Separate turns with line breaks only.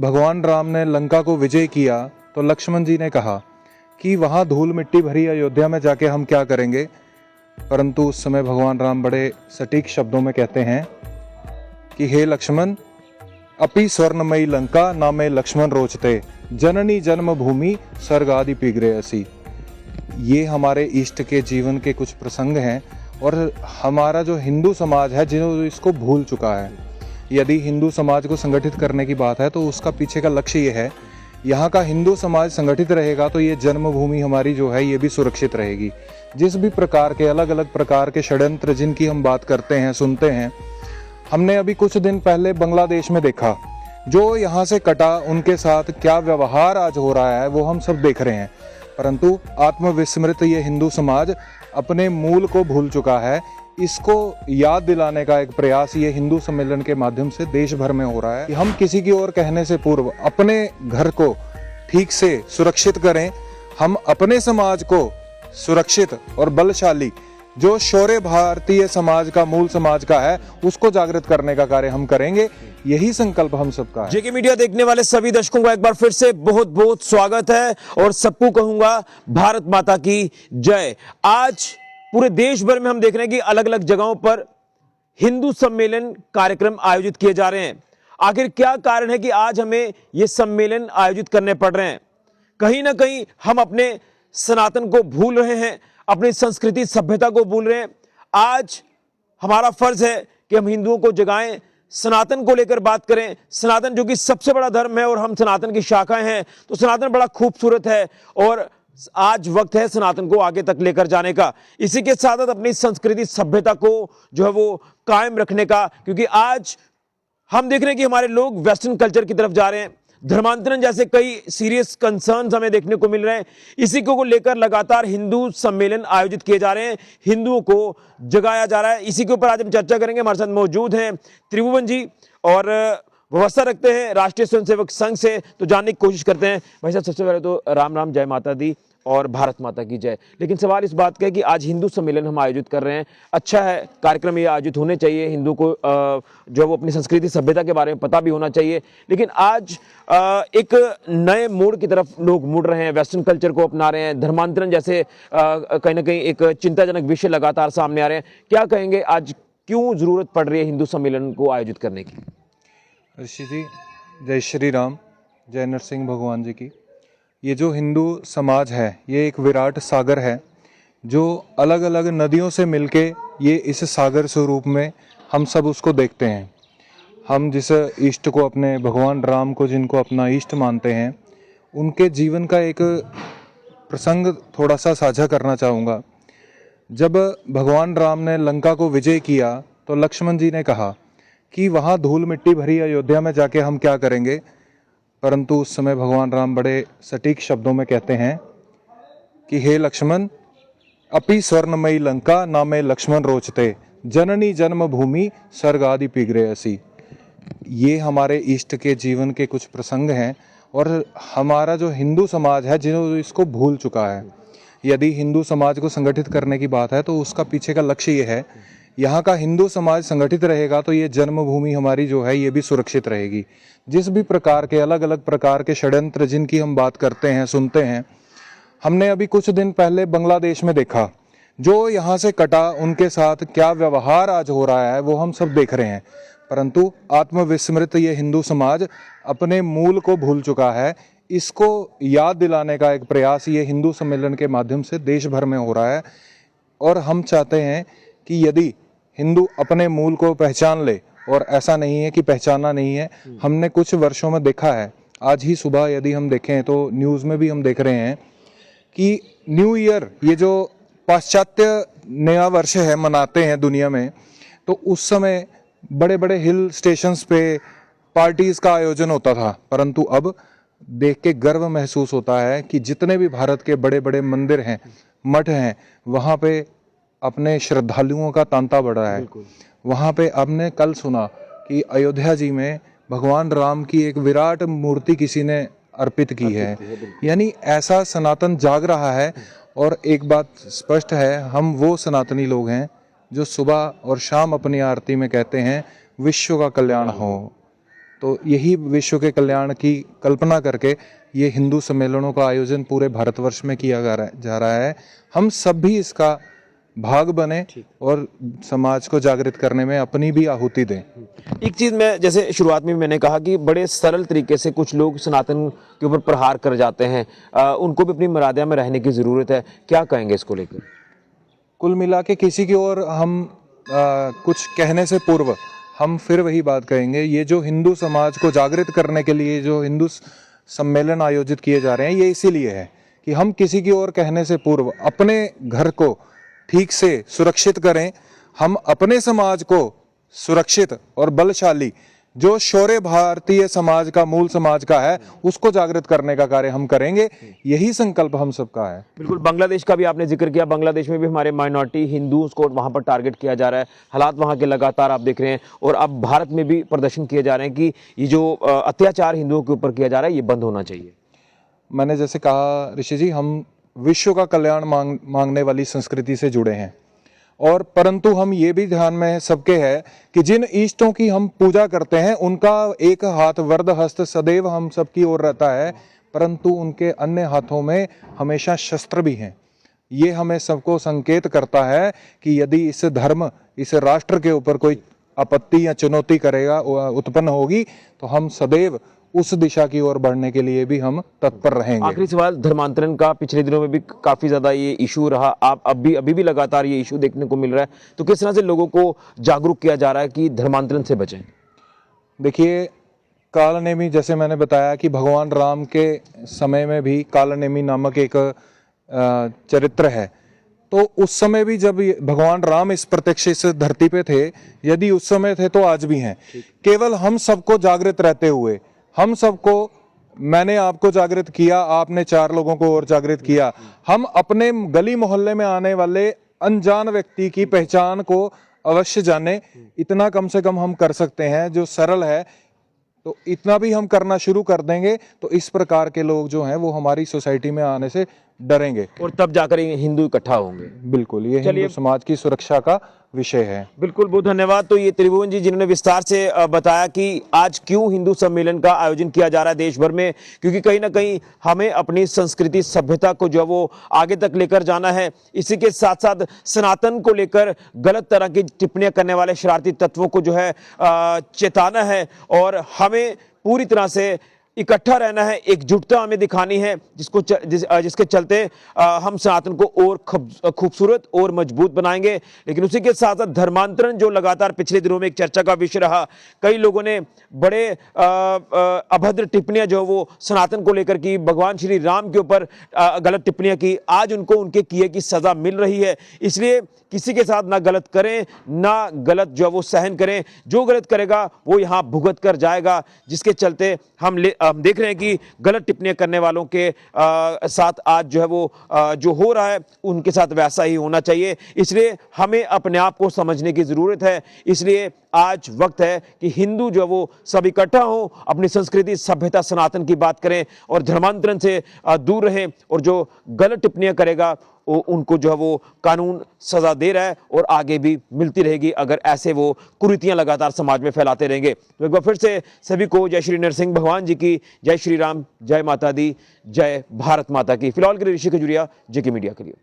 भगवान राम ने लंका को विजय किया तो लक्ष्मण जी ने कहा कि वहाँ धूल मिट्टी भरी अयोध्या में जाके हम क्या करेंगे, परंतु उस समय भगवान राम बड़े सटीक शब्दों में कहते हैं कि हे लक्ष्मण, अपि स्वर्णमयी लंका नामे लक्ष्मण रोचते, जननी जन्मभूमि स्वर्ग आदि पिगरे असी। ये हमारे इष्ट के जीवन के कुछ प्रसंग हैं और हमारा जो हिंदू समाज है जो इसको भूल चुका है। यदि हिंदू समाज को संगठित करने की बात है तो उसका पीछे का लक्ष्य ये है, यहाँ का हिंदू समाज संगठित रहेगा तो ये जन्मभूमि हमारी जो है ये भी सुरक्षित रहेगी। जिस भी प्रकार के अलग अलग प्रकार के षड्यंत्र जिनकी हम बात करते हैं, सुनते हैं, हमने अभी कुछ दिन पहले बांग्लादेश में देखा, जो यहाँ से कटा उनके साथ क्या व्यवहार आज हो रहा है वो हम सब देख रहे हैं। परंतु आत्मविस्मृत ये हिंदू समाज अपने मूल को भूल चुका है। इसको याद दिलाने का एक प्रयास ये हिंदू सम्मेलन के माध्यम से देश भर में हो रहा है कि हम किसी की ओर कहने से पूर्व अपने घर को ठीक से सुरक्षित करें। हम अपने समाज को सुरक्षित और बलशाली, जो शौर्य भारतीय समाज का, मूल समाज का है, उसको जागृत करने का कार्य हम करेंगे। यही संकल्प हम सबका है।
जेके मीडिया देखने वाले सभी दर्शकों का एक बार फिर से बहुत बहुत स्वागत है और सबको कहूंगा भारत माता की जय। आज पूरे देश भर में हम देख रहे हैं कि अलग अलग जगहों पर हिंदू सम्मेलन कार्यक्रम आयोजित किए जा रहे हैं। आखिर क्या कारण है कि आज हमें ये सम्मेलन आयोजित करने पड़ रहे हैं? कहीं ना कहीं हम अपने सनातन को भूल रहे हैं, अपनी संस्कृति सभ्यता को भूल रहे हैं। आज हमारा फर्ज है कि हम हिंदुओं को जगाएं, सनातन को लेकर बात करें। सनातन जो कि सबसे बड़ा धर्म है और हम सनातन की शाखाएं हैं, तो सनातन बड़ा खूबसूरत है और आज वक्त है सनातन को आगे तक लेकर जाने का। इसी के साथ साथ अपनी संस्कृति सभ्यता को जो है वो कायम रखने का, क्योंकि आज हम देख रहे हैं कि हमारे लोग वेस्टर्न कल्चर की तरफ जा रहे हैं। धर्मांतरण जैसे कई सीरियस कंसर्न्स हमें देखने को मिल रहे हैं। इसी को लेकर लगातार हिंदू सम्मेलन आयोजित किए जा रहे हैं, हिंदुओं को जगाया जा रहा है। इसी के ऊपर आज हम चर्चा करेंगे। हमारे साथ मौजूद हैं त्रिभुवन जी और व्यवस्था रखते हैं राष्ट्रीय स्वयंसेवक संघ से, तो जानने की कोशिश करते हैं। भाई साहब, सबसे पहले तो राम राम, जय माता दी और भारत माता की जय। लेकिन सवाल इस बात का है कि आज हिंदू सम्मेलन हम आयोजित कर रहे हैं। अच्छा है, कार्यक्रम ये आयोजित होने चाहिए। हिंदू को जो वो अपनी संस्कृति सभ्यता के बारे में पता भी होना चाहिए। लेकिन आज एक नए मोड़ की तरफ लोग मुड़ रहे हैं, वेस्टर्न कल्चर को अपना रहे हैं। धर्मांतरण जैसे कहीं ना कहीं एक चिंताजनक विषय लगातार सामने आ रहे हैं। क्या कहेंगे, आज क्यों जरूरत पड़ रही है हिंदू सम्मेलन को आयोजित करने की?
ऋषि जी, जय श्री राम, जय नरसिंह भगवान जी की। ये जो हिंदू समाज है ये एक विराट सागर है, जो अलग अलग नदियों से मिलके ये इस सागर स्वरूप में हम सब उसको देखते हैं। हम जिस इष्ट को, अपने भगवान राम को जिनको अपना इष्ट मानते हैं, उनके जीवन का एक प्रसंग थोड़ा सा साझा करना चाहूँगा। जब भगवान राम ने लंका को विजय किया तो लक्ष्मण जी ने कहा कि वहाँ धूल मिट्टी भरी अयोध्या में जाके हम क्या करेंगे, परंतु उस समय भगवान राम बड़े सटीक शब्दों में कहते हैं कि हे लक्ष्मण, अपि स्वर्णमयी लंका नामे लक्ष्मण रोचते, जननी जन्मभूमि स्वर्ग आदि पिगरे असी। ये हमारे इष्ट के जीवन के कुछ प्रसंग हैं और हमारा जो हिंदू समाज है जो इसको भूल चुका है। यदि हिंदू समाज को संगठित करने की बात है तो उसका पीछे का लक्ष्य ये है, यहाँ का हिंदू समाज संगठित रहेगा तो ये जन्मभूमि हमारी जो है ये भी सुरक्षित रहेगी। जिस भी प्रकार के अलग अलग प्रकार के षड्यंत्र जिनकी हम बात करते हैं, सुनते हैं, हमने अभी कुछ दिन पहले बांग्लादेश में देखा, जो यहाँ से कटा उनके साथ क्या व्यवहार आज हो रहा है वो हम सब देख रहे हैं। परंतु आत्मविस्मृत ये हिंदू समाज अपने मूल को भूल चुका है। इसको याद दिलाने का एक प्रयास ये हिंदू सम्मेलन के माध्यम से देश भर में हो रहा है और हम चाहते हैं कि यदि हिंदू अपने मूल को पहचान ले, और ऐसा नहीं है कि पहचाना नहीं है, हमने कुछ वर्षों में देखा है। आज ही सुबह यदि हम देखें तो न्यूज़ में भी हम देख रहे हैं कि न्यू ईयर, ये जो पाश्चात्य नया वर्ष है मनाते हैं दुनिया में, तो उस समय बड़े बड़े हिल स्टेशंस पे पार्टीज़ का आयोजन होता था। परंतु अब देख के गर्व महसूस होता है कि जितने भी भारत के बड़े बड़े मंदिर हैं, मठ हैं, वहाँ पे अपने श्रद्धालुओं का तांता बढ़ रहा है। वहाँ पे आपने कल सुना कि अयोध्या जी में भगवान राम की एक विराट मूर्ति किसी ने अर्पित की है। यानी ऐसा सनातन जाग रहा है। और एक बात स्पष्ट है, हम वो सनातनी लोग हैं जो सुबह और शाम अपनी आरती में कहते हैं विश्व का कल्याण हो, तो यही विश्व के कल्याण की कल्पना करके ये हिंदू सम्मेलनों का आयोजन पूरे भारतवर्ष में किया जा रहा है। हम सब भी इसका भाग बने और समाज को जागृत करने में अपनी भी आहुति दें।
एक चीज मैं, जैसे शुरुआत में भी मैंने कहा कि बड़े सरल तरीके से कुछ लोग सनातन के ऊपर प्रहार कर जाते हैं, उनको भी अपनी मर्यादा में रहने की जरूरत है, क्या कहेंगे इसको लेकर?
कुल मिला के किसी की ओर हम कुछ कहने से पूर्व हम फिर वही बात कहेंगे, ये जो हिंदू समाज को जागृत करने के लिए जो हिंदू सम्मेलन आयोजित किए जा रहे हैं, ये इसीलिए है कि हम किसी की ओर कहने से पूर्व अपने घर को ठीक से सुरक्षित करें, हम अपने समाज को सुरक्षित और बलशाली, जो शौर्य भारतीय समाज का, मूल समाज का है, उसको जागृत करने का कार्य हम करेंगे। यही संकल्प हम सबका है।
बिल्कुल, बांग्लादेश का भी आपने जिक्र किया। बांग्लादेश में भी हमारे माइनॉरिटी हिंदुओं को वहां पर टारगेट किया जा रहा है। हालात वहां के लगातार आप देख रहे हैं, और अब भारत में भी प्रदर्शन किए जा रहे हैं कि ये जो अत्याचार हिंदुओं के ऊपर किया जा रहा है, ये बंद होना चाहिए।
मैंने जैसे कहा ऋषि जी, हम विश्व का कल्याण मांगने वाली संस्कृति से जुड़े हैं, और परंतु हम ये भी ध्यान में सबके है कि जिन इष्टों की हम पूजा करते हैं उनका एक हाथ वरद हस्त सदैव हम सबकी ओर रहता है, परंतु उनके अन्य हाथों में हमेशा शस्त्र भी हैं। ये हमें सबको संकेत करता है कि यदि इस धर्म, इस राष्ट्र के ऊपर कोई आपत्ति या चुनौती करेगा, उत्पन्न होगी, तो हम सदैव उस दिशा की ओर बढ़ने के लिए भी हम तत्पर रहेंगे।
आखिरी सवाल, धर्मांतरण का पिछले दिनों में भी काफी ज्यादा ये इशू रहा, आप अभी भी लगातार ये इशू देखने को मिल रहा है, तो किस तरह से लोगों को जागरूक किया जा रहा है कि धर्मांतरण से बचें?
देखिए, कालनेमी, जैसे मैंने बताया कि भगवान राम के समय में भी कालनेमी नामक एक चरित्र है, तो उस समय भी जब भगवान राम इस प्रत्यक्ष इस धरती पे थे, यदि उस समय थे तो आज भी हैं। केवल हम सबको जागृत रहते हुए, हम सबको, मैंने आपको जागृत किया, आपने 4 लोगों को और जागृत किया, हम अपने गली मोहल्ले में आने वाले अनजान व्यक्ति की पहचान को अवश्य जाने, इतना कम से कम हम कर सकते हैं, जो सरल है। तो इतना भी हम करना शुरू कर देंगे तो इस प्रकार के लोग जो हैं वो हमारी सोसाइटी में आने से डरेंगे,
और तब जाकर हिंदू इकट्ठा होंगे।
बिल्कुल, ये हिंदू समाज की सुरक्षा का विषय है।
बिल्कुल, बहुत धन्यवाद। तो ये त्रिभुवन जी जिन्होंने विस्तार से बताया कि आज क्यों हिंदू सम्मेलन का आयोजन किया जा रहा है देश भर में, क्योंकि कहीं ना कहीं हमें अपनी संस्कृति, सभ्यता को जो वो आगे तक लेकर जाना है। इसी के साथ साथ सनातन को लेकर गलत तरह की टिप्पणियां करने वाले शरारती तत्वों को जो है चेताना है, और हमें पूरी तरह से इकट्ठा रहना है, एकजुटता हमें दिखानी है, जिसके चलते हम सनातन को और खूबसूरत और मजबूत बनाएंगे। लेकिन उसी के साथ साथ धर्मांतरण, जो लगातार पिछले दिनों में एक चर्चा का विषय रहा, कई लोगों ने बड़े अभद्र टिप्पणियां जो वो सनातन को लेकर की, भगवान श्री राम के ऊपर गलत टिप्पणियां की, आज उनको उनके किए की सजा मिल रही है। इसलिए किसी के साथ ना गलत करें, ना गलत जो वो सहन करें, जो गलत करेगा वो यहाँ भुगत कर जाएगा, जिसके चलते हम देख रहे हैं कि गलत टिप्पणियां करने वालों के साथ आज जो है वो जो हो रहा है, उनके साथ वैसा ही होना चाहिए। इसलिए हमें अपने आप को समझने की जरूरत है। इसलिए आज वक्त है कि हिंदू जो वो सब इकट्ठा हो, अपनी संस्कृति, सभ्यता, सनातन की बात करें और धर्मांतरण से दूर रहें, और जो गलत टिप्पणियां करेगा उनको जो है वो कानून सजा दे रहा है, और आगे भी मिलती रहेगी अगर ऐसे वो कुरीतियां लगातार समाज में फैलाते रहेंगे। तो एक बार फिर से सभी को जय श्री नरसिंह भगवान जी की, जय श्री राम, जय माता दी, जय भारत माता की। फिलहाल के लिए ऋषि खजुरिया, जेके मीडिया के लिए।